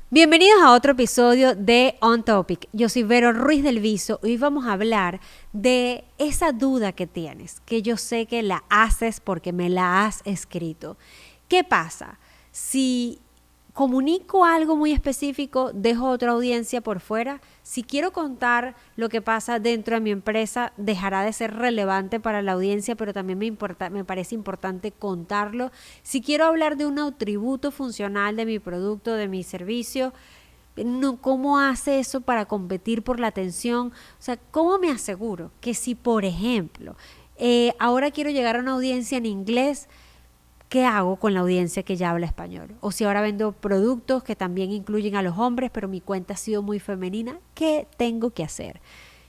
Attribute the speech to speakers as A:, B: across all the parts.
A: Bienvenidos a otro episodio de On Topic. Yo soy Vero Ruiz del Viso y hoy vamos a hablar de esa duda que tienes, que yo sé que la haces porque me la has escrito. ¿Qué pasa? Si comunico algo muy específico, dejo otra audiencia por fuera. Si quiero contar lo que pasa dentro de mi empresa, dejará de ser relevante para la audiencia, pero también me parece importante contarlo. Si quiero hablar de un atributo funcional de mi producto, de mi servicio, no, ¿cómo hace eso para competir por la atención? O sea, ¿cómo me aseguro que si, por ejemplo, ahora quiero llegar a una audiencia en inglés, ¿qué hago con la audiencia que ya habla español? O si ahora vendo productos que también incluyen a los hombres, pero mi cuenta ha sido muy femenina, ¿qué tengo que hacer?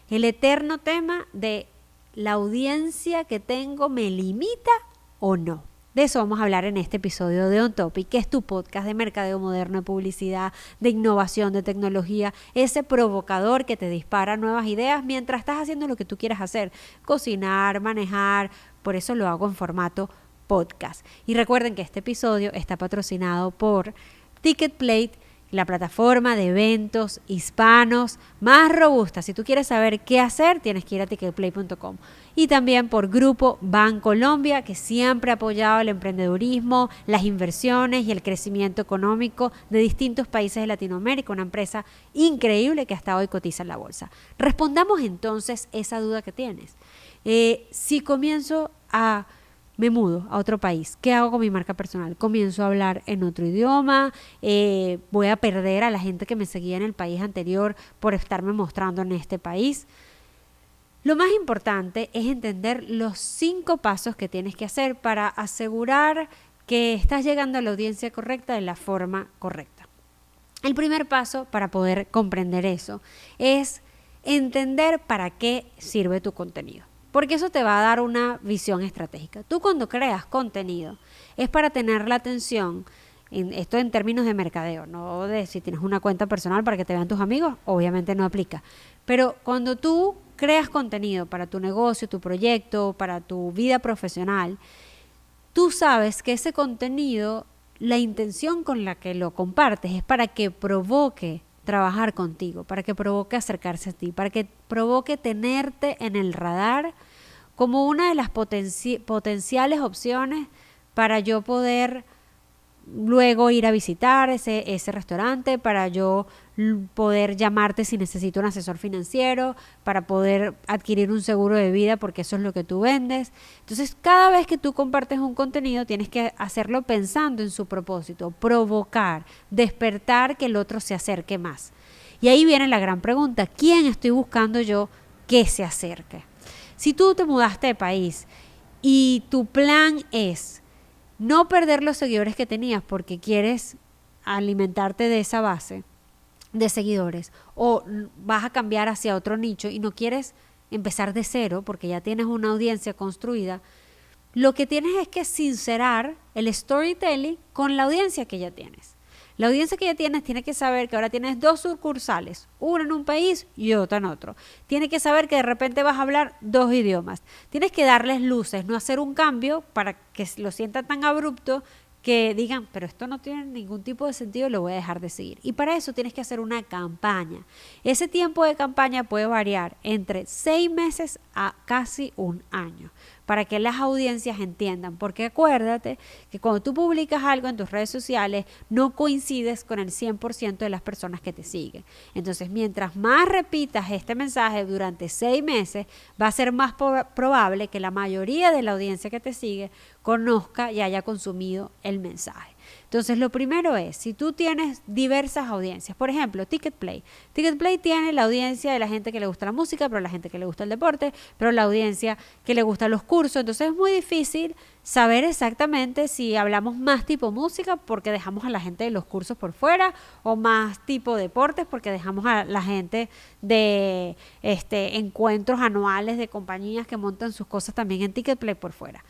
A: El eterno tema de la audiencia que tengo, ¿me limita o no? De eso vamos a hablar en este episodio de On Topic, que es tu podcast de mercadeo moderno, de publicidad, de innovación, de tecnología, ese provocador que te dispara nuevas ideas mientras estás haciendo lo que tú quieras hacer, cocinar, manejar. Por eso lo hago en formato podcast. Y recuerden que este episodio está patrocinado por Ticketplate, la plataforma de eventos hispanos más robusta. Si tú quieres saber qué hacer, tienes que ir a ticketplate.com. Y también por Grupo Bancolombia, que siempre ha apoyado el emprendedurismo, las inversiones y el crecimiento económico de distintos países de Latinoamérica, una empresa increíble que hasta hoy cotiza en la bolsa. Respondamos entonces esa duda que tienes. Si me mudo a otro país, ¿qué hago con mi marca personal? Comienzo a hablar en otro idioma, voy a perder a la gente que me seguía en el país anterior por estarme mostrando en este país. Lo más importante es entender los 5 pasos que tienes que hacer para asegurar que estás llegando a la audiencia correcta de la forma correcta. El primer paso para poder comprender eso es entender para qué sirve tu contenido. Porque eso te va a dar una visión estratégica. Tú cuando creas contenido es para tener la atención, esto en términos de mercadeo, no de si tienes una cuenta personal para que te vean tus amigos, obviamente no aplica. Pero cuando tú creas contenido para tu negocio, tu proyecto, para tu vida profesional, tú sabes que ese contenido, la intención con la que lo compartes es para que provoque trabajar contigo, para que provoque acercarse a ti, para que provoque tenerte en el radar como una de las potenciales opciones para yo poder luego ir a visitar ese restaurante, para yo poder llamarte si necesito un asesor financiero, para poder adquirir un seguro de vida porque eso es lo que tú vendes. Entonces, cada vez que tú compartes un contenido, tienes que hacerlo pensando en su propósito, provocar, despertar que el otro se acerque más. Y ahí viene la gran pregunta, ¿quién estoy buscando yo que se acerque? Si tú te mudaste de país y tu plan es no perder los seguidores que tenías porque quieres alimentarte de esa base de seguidores, o vas a cambiar hacia otro nicho y no quieres empezar de cero porque ya tienes una audiencia construida, lo que tienes es que sincerar el storytelling con la audiencia que ya tienes. La audiencia que ya tienes tiene que saber que ahora tienes 2 sucursales, una en un país y otra en otro. Tiene que saber que de repente vas a hablar 2 idiomas. Tienes que darles luces, no hacer un cambio para que lo sientan tan abrupto que digan, pero esto no tiene ningún tipo de sentido, lo voy a dejar de seguir. Y para eso tienes que hacer una campaña. Ese tiempo de campaña puede variar entre 6 meses a casi un año, para que las audiencias entiendan, porque acuérdate que cuando tú publicas algo en tus redes sociales, no coincides con el 100% de las personas que te siguen. Entonces, mientras más repitas este mensaje durante 6 meses, va a ser más probable que la mayoría de la audiencia que te sigue conozca y haya consumido el mensaje. Entonces, lo primero es, si tú tienes diversas audiencias, por ejemplo, Ticketplay tiene la audiencia de la gente que le gusta la música, pero la gente que le gusta el deporte, pero la audiencia que le gusta los cursos. Entonces, es muy difícil saber exactamente si hablamos más tipo música porque dejamos a la gente de los cursos por fuera, o más tipo deportes porque dejamos a la gente de encuentros anuales de compañías que montan sus cosas también en Ticketplay por fuera.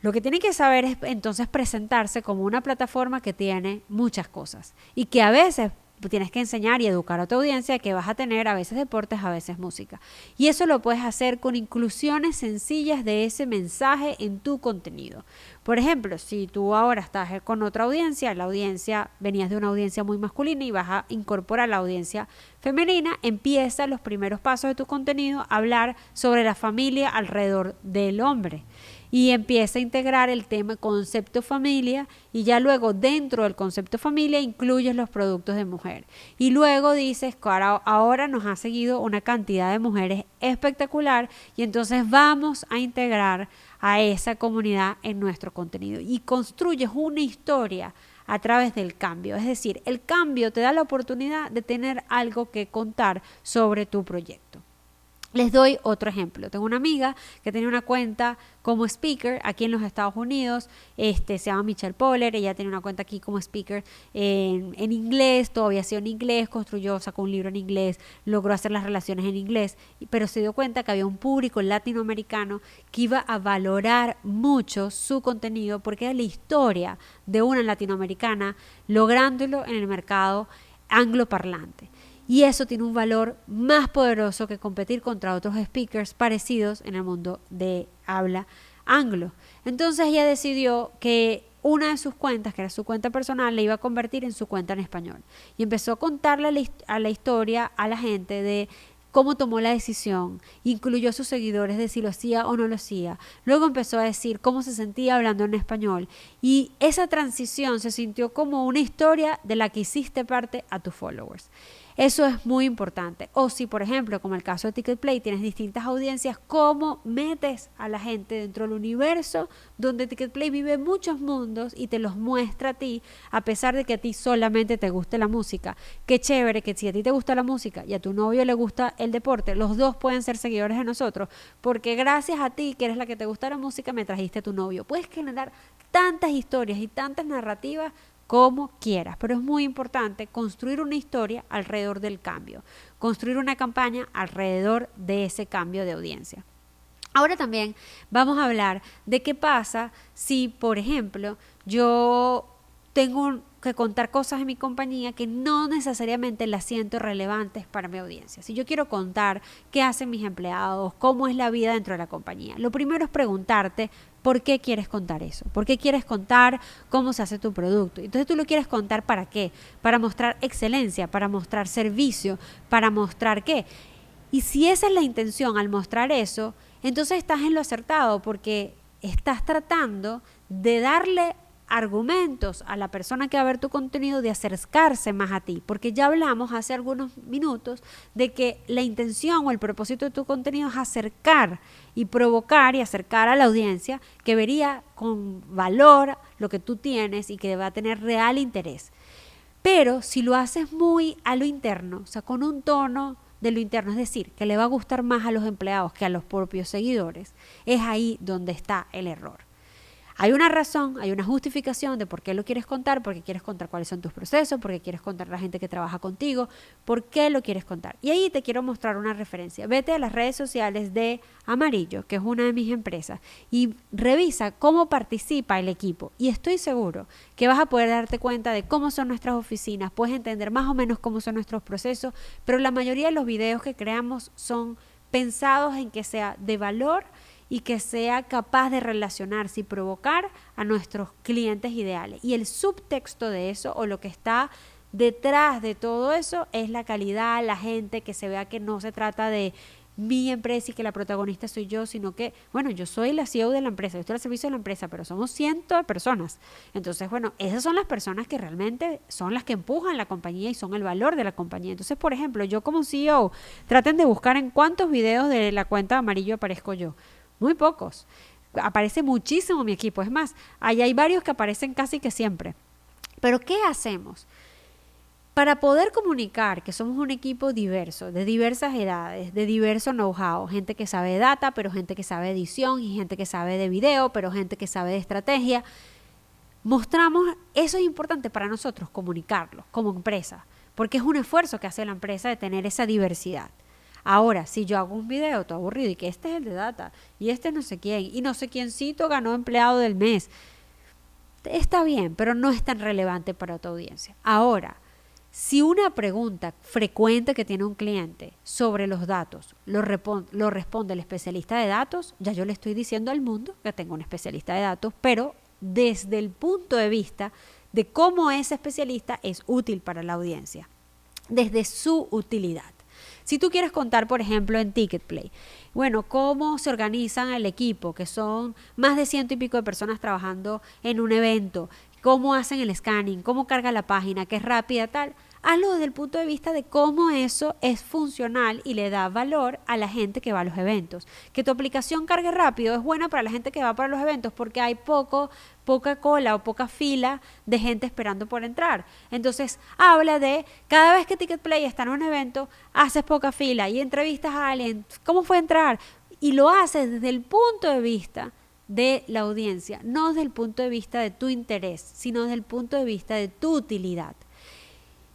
A: Lo que tiene que saber es entonces presentarse como una plataforma que tiene muchas cosas y que a veces tienes que enseñar y educar a tu audiencia que vas a tener a veces deportes, a veces música. Y eso lo puedes hacer con inclusiones sencillas de ese mensaje en tu contenido. Por ejemplo, si tú ahora estás con otra audiencia, venías de una audiencia muy masculina y vas a incorporar la audiencia femenina, empieza los primeros pasos de tu contenido a hablar sobre la familia alrededor del hombre. Y empieza a integrar el tema concepto familia y ya luego dentro del concepto familia incluyes los productos de mujer. Y luego dices que ahora nos ha seguido una cantidad de mujeres espectacular y entonces vamos a integrar a esa comunidad en nuestro contenido. Y construyes una historia a través del cambio. Es decir, el cambio te da la oportunidad de tener algo que contar sobre tu proyecto. Les doy otro ejemplo. Tengo una amiga que tenía una cuenta como speaker aquí en los Estados Unidos. Se llama Michelle Poller. Ella tiene una cuenta aquí como speaker en inglés. Todavía ha sido en inglés. Sacó un libro en inglés. Logró hacer las relaciones en inglés. Pero se dio cuenta que había un público latinoamericano que iba a valorar mucho su contenido porque era la historia de una latinoamericana lográndolo en el mercado angloparlante. Y eso tiene un valor más poderoso que competir contra otros speakers parecidos en el mundo de habla anglo. Entonces ella decidió que una de sus cuentas, que era su cuenta personal, la iba a convertir en su cuenta en español. Y empezó a contarle a la historia a la gente de cómo tomó la decisión, incluyó a sus seguidores de si lo hacía o no lo hacía. Luego empezó a decir cómo se sentía hablando en español. Y esa transición se sintió como una historia de la que hiciste parte a tus followers. Eso es muy importante. O si, por ejemplo, como el caso de Ticketplay, tienes distintas audiencias, ¿cómo metes a la gente dentro del universo donde Ticketplay vive muchos mundos y te los muestra a ti, a pesar de que a ti solamente te guste la música? Qué chévere que si a ti te gusta la música y a tu novio le gusta el deporte, los dos pueden ser seguidores de nosotros, porque gracias a ti, que eres la que te gusta la música, me trajiste a tu novio. Puedes generar tantas historias y tantas narrativas como quieras, pero es muy importante construir una historia alrededor del cambio, construir una campaña alrededor de ese cambio de audiencia. Ahora también vamos a hablar de qué pasa si, por ejemplo, yo tengo que contar cosas en mi compañía que no necesariamente las siento relevantes para mi audiencia. Si yo quiero contar qué hacen mis empleados, cómo es la vida dentro de la compañía, lo primero es preguntarte ¿por qué quieres contar eso? ¿Por qué quieres contar cómo se hace tu producto? Entonces tú lo quieres contar ¿para qué? Para mostrar excelencia, para mostrar servicio, para mostrar qué. Y si esa es la intención al mostrar eso, entonces estás en lo acertado porque estás tratando de darle argumentos a la persona que va a ver tu contenido de acercarse más a ti, porque ya hablamos hace algunos minutos de que la intención o el propósito de tu contenido es acercar y provocar y acercar a la audiencia que vería con valor lo que tú tienes y que va a tener real interés. Pero si lo haces muy a lo interno, o sea, con un tono de lo interno, es decir, que le va a gustar más a los empleados que a los propios seguidores, es ahí donde está el error. Hay una razón, hay una justificación de por qué lo quieres contar, porque quieres contar cuáles son tus procesos, porque quieres contar a la gente que trabaja contigo, por qué lo quieres contar. Y ahí te quiero mostrar una referencia. Vete a las redes sociales de Amarillo, que es una de mis empresas, y revisa cómo participa el equipo. Y estoy seguro que vas a poder darte cuenta de cómo son nuestras oficinas, puedes entender más o menos cómo son nuestros procesos, pero la mayoría de los videos que creamos son pensados en que sea de valor y que sea capaz de relacionarse y provocar a nuestros clientes ideales. Y el subtexto de eso o lo que está detrás de todo eso es la calidad, la gente, que se vea que no se trata de mi empresa y que la protagonista soy yo, sino que, bueno, yo soy la CEO de la empresa, yo estoy al servicio de la empresa, pero somos cientos de personas. Entonces, bueno, esas son las personas que realmente son las que empujan la compañía y son el valor de la compañía. Entonces, por ejemplo, yo como CEO, traten de buscar en cuántos videos de la cuenta Amarillo aparezco yo. Muy pocos. Aparece muchísimo mi equipo. Es más, ahí hay varios que aparecen casi que siempre. Pero ¿qué hacemos? Para poder comunicar que somos un equipo diverso, de diversas edades, de diverso know-how, gente que sabe de data, pero gente que sabe de edición, y gente que sabe de video, pero gente que sabe de estrategia, mostramos, eso es importante para nosotros, comunicarlo como empresa, porque es un esfuerzo que hace la empresa de tener esa diversidad. Ahora, si yo hago un video todo aburrido y que este es el de data y este no sé quién y no sé quiéncito ganó empleado del mes, está bien, pero no es tan relevante para tu audiencia. Ahora, Si una pregunta frecuente que tiene un cliente sobre los datos lo responde el especialista de datos, ya yo le estoy diciendo al mundo que tengo un especialista de datos, pero desde el punto de vista de cómo ese especialista es útil para la audiencia, desde su utilidad. Si tú quieres contar, por ejemplo, en Ticketplay, bueno, cómo se organizan el equipo, que son más de 100 y pico de personas trabajando en un evento, cómo hacen el scanning, cómo carga la página, que es rápida, tal, hazlo desde el punto de vista de cómo eso es funcional y le da valor a la gente que va a los eventos. Que tu aplicación cargue rápido es buena para la gente que va para los eventos porque hay poca cola o poca fila de gente esperando por entrar. Entonces, habla de cada vez que Ticketplay está en un evento, haces poca fila y entrevistas a alguien, ¿cómo fue entrar? Y lo haces desde el punto de vista de la audiencia, no desde el punto de vista de tu interés, sino desde el punto de vista de tu utilidad.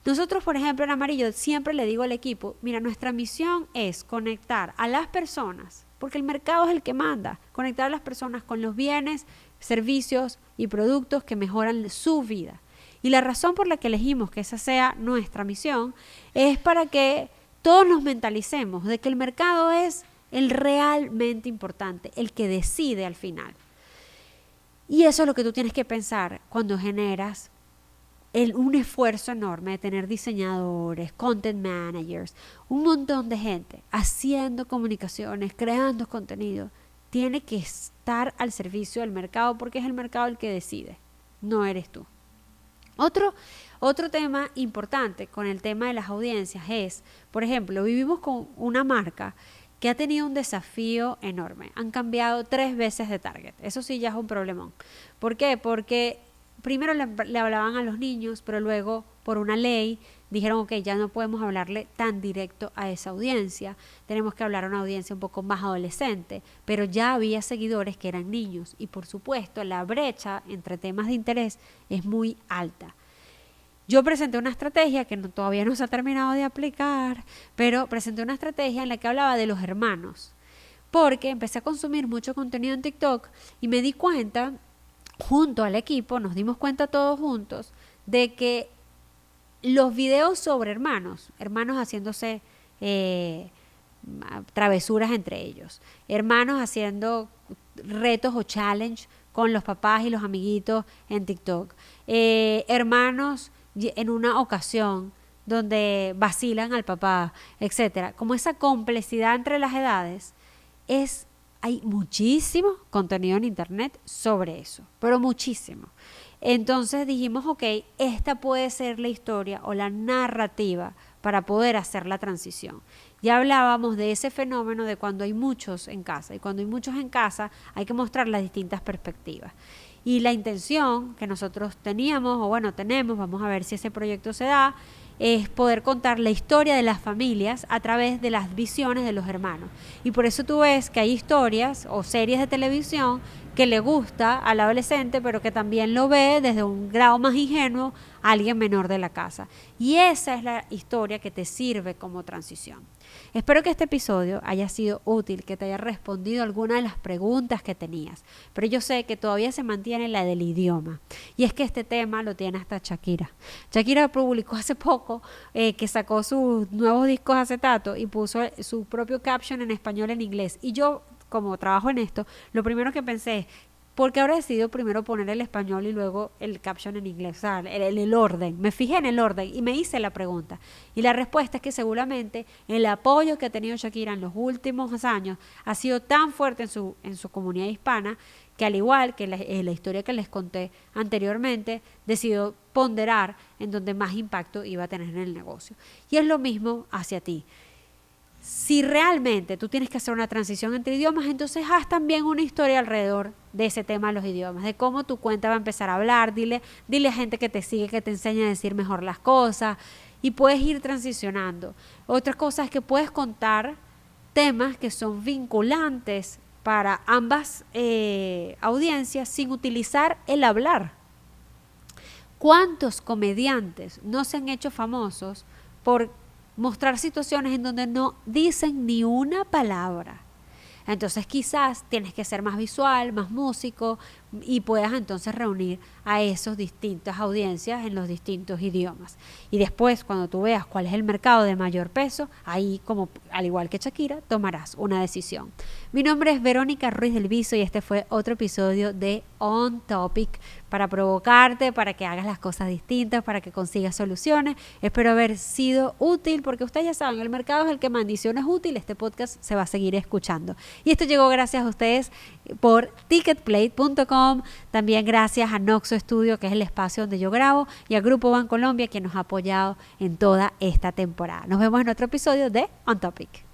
A: Nosotros, por ejemplo, en Amarillo, siempre le digo al equipo, mira, nuestra misión es conectar a las personas, porque el mercado es el que manda, conectar a las personas con los bienes, servicios y productos que mejoran su vida. Y la razón por la que elegimos que esa sea nuestra misión es para que todos nos mentalicemos de que el mercado es el realmente importante, el que decide al final. Y eso es lo que tú tienes que pensar cuando generas un esfuerzo enorme de tener diseñadores, content managers, un montón de gente haciendo comunicaciones, creando contenido. Tiene que estar al servicio del mercado porque es el mercado el que decide, no eres tú. Otro tema importante con el tema de las audiencias es, por ejemplo, vivimos con una marca que ha tenido un desafío enorme. Han cambiado 3 veces de target. Eso sí ya es un problemón. ¿Por qué? Porque primero le hablaban a los niños, pero luego por una ley dijeron, ok, ya no podemos hablarle tan directo a esa audiencia, tenemos que hablar a una audiencia un poco más adolescente, pero ya había seguidores que eran niños y por supuesto la brecha entre temas de interés es muy alta. Yo presenté una estrategia que todavía no se ha terminado de aplicar, pero presenté una estrategia en la que hablaba de los hermanos, porque empecé a consumir mucho contenido en TikTok y me di cuenta, junto al equipo, nos dimos cuenta todos juntos, de que los videos sobre hermanos haciéndose travesuras entre ellos, hermanos haciendo retos o challenge con los papás y los amiguitos en TikTok, hermanos en una ocasión donde vacilan al papá, etcétera. Como esa complejidad entre las edades, hay muchísimo contenido en internet sobre eso, pero muchísimo. Entonces dijimos, ok, esta puede ser la historia o la narrativa para poder hacer la transición. Ya hablábamos de ese fenómeno de cuando hay muchos en casa, y cuando hay muchos en casa hay que mostrar las distintas perspectivas. Y la intención que nosotros teníamos, o bueno, tenemos, vamos a ver si ese proyecto se da, es poder contar la historia de las familias a través de las visiones de los hermanos. Y por eso tú ves que hay historias o series de televisión que le gusta al adolescente, pero que también lo ve desde un grado más ingenuo a alguien menor de la casa. Y esa es la historia que te sirve como transición. Espero que este episodio haya sido útil, que te haya respondido alguna de las preguntas que tenías, pero yo sé que todavía se mantiene la del idioma, y es que este tema lo tiene hasta Shakira. Shakira publicó hace poco que sacó sus nuevos discos acetato y puso su propio caption en español y en inglés, y yo, como trabajo en esto, lo primero que pensé es, ¿por qué habrá decidido primero poner el español y luego el caption en inglés? O sea, el orden. Me fijé en el orden y me hice la pregunta. Y la respuesta es que seguramente el apoyo que ha tenido Shakira en los últimos años ha sido tan fuerte en su comunidad hispana que, al igual que la historia que les conté anteriormente, decidió ponderar en donde más impacto iba a tener en el negocio. Y es lo mismo hacia ti. Si realmente tú tienes que hacer una transición entre idiomas, entonces haz también una historia alrededor de ese tema de los idiomas, de cómo tu cuenta va a empezar a hablar, dile a gente que te sigue, que te enseñe a decir mejor las cosas y puedes ir transicionando. Otra cosa es que puedes contar temas que son vinculantes para ambas audiencias sin utilizar el hablar. ¿Cuántos comediantes no se han hecho famosos por mostrar situaciones en donde no dicen ni una palabra, Entonces quizás tienes que ser más visual, más músico y puedas entonces reunir a esas distintas audiencias en los distintos idiomas. Y después, cuando tú veas cuál es el mercado de mayor peso, ahí, como al igual que Shakira, tomarás una decisión. Mi nombre es Verónica Ruiz del Viso y este fue otro episodio de On Topic para provocarte, para que hagas las cosas distintas, para que consigas soluciones. Espero haber sido útil porque ustedes ya saben, el mercado es el que manda y si uno es útil, este podcast se va a seguir escuchando. Y esto llegó gracias a ustedes por ticketplate.com, también gracias a Noxo Studio, que es el espacio donde yo grabo, y a Grupo Bancolombia, que nos ha apoyado en toda esta temporada. Nos vemos en otro episodio de On Topic.